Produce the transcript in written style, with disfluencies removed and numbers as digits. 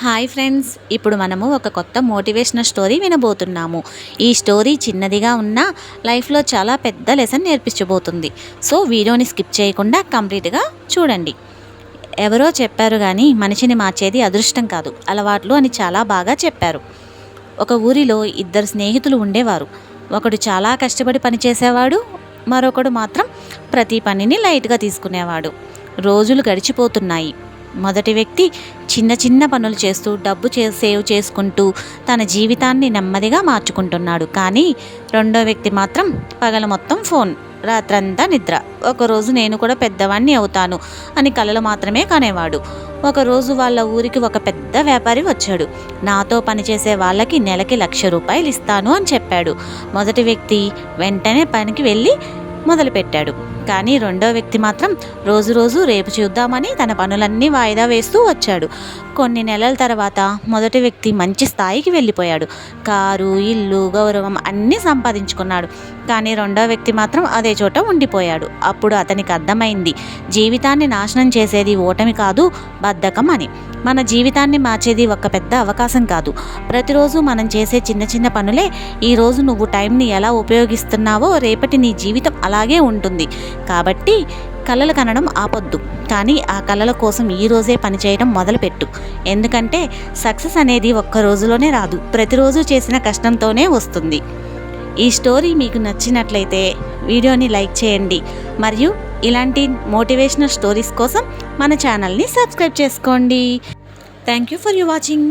Hi friends, ఇప్పుడు మనము ఒక కొత్త మోటివేషనల్ స్టోరీ వినబోతున్నాము. ఈ స్టోరీ చిన్నదిగా ఉన్నా లైఫ్లో చాలా పెద్ద లెసన్ నేర్పించబోతుంది. సో వీడియోని స్కిప్ చేయకుండా కంప్లీట్గా చూడండి. ఎవరో చెప్పారు కానీ మనిషిని మార్చేది అదృష్టం కాదు, అలవాట్లు అని చాలా బాగా చెప్పారు. ఒక ఊరిలో ఇద్దరు స్నేహితులు ఉండేవారు. ఒకడు చాలా కష్టపడి పనిచేసేవాడు, మరొకడు మాత్రం ప్రతి పనిని లైట్గా తీసుకునేవాడు. రోజులు గడిచిపోతున్నాయి. మొదటి వ్యక్తి చిన్న చిన్న పనులు చేస్తూ డబ్బు సేవ్ చేసుకుంటూ తన జీవితాన్ని నెమ్మదిగా మార్చుకుంటున్నాడు. కానీ రెండో వ్యక్తి మాత్రం పగల మొత్తం ఫోన్, రాత్రంతా నిద్ర. ఒకరోజు నేను కూడా పెద్దవాణ్ణి అవుతాను అని కలలు మాత్రమే కనేవాడు. ఒకరోజు వాళ్ళ ఊరికి ఒక పెద్ద వ్యాపారి వచ్చాడు. నాతో పనిచేసే వాళ్ళకి నెలకి 1,00,000 రూపాయలు ఇస్తాను అని చెప్పాడు. మొదటి వ్యక్తి వెంటనే పనికి వెళ్ళి మొదలుపెట్టాడు. కానీ రెండో వ్యక్తి మాత్రం రోజు రేపు చూద్దామని తన పనులన్నీ వాయిదా వేస్తూ వచ్చాడు. కొన్ని నెలల తర్వాత మొదటి వ్యక్తి మంచి స్థాయికి వెళ్ళిపోయాడు. కారు, ఇల్లు, గౌరవం అన్నీ సంపాదించుకున్నాడు. కానీ రెండో వ్యక్తి మాత్రం అదే చోట ఉండిపోయాడు. అప్పుడు అతనికి అర్థమైంది, జీవితాన్ని నాశనం చేసేది ఓటమి కాదు, బద్ధకం అని. మన జీవితాన్ని మార్చేది ఒక పెద్ద అవకాశం కాదు, ప్రతిరోజు మనం చేసే చిన్న చిన్న పనులే. ఈరోజు నువ్వు టైంని ఎలా ఉపయోగిస్తున్నావో రేపటి నీ జీవితం అలాగే ఉంటుంది. కాబట్టి కలలు కనడం ఆపొద్దు, కానీ ఆ కలల కోసం ఈరోజే పనిచేయడం మొదలుపెట్టు. ఎందుకంటే సక్సెస్ అనేది ఒక్క రోజులోనే రాదు, ప్రతిరోజు చేసిన కష్టంతోనే వస్తుంది. ఈ స్టోరీ మీకు నచ్చినట్లయితే వీడియోని లైక్ చేయండి, మరియు ఇలాంటి మోటివేషనల్ స్టోరీస్ కోసం మన ఛానల్ని సబ్స్క్రైబ్ చేసుకోండి. Thank you for watching.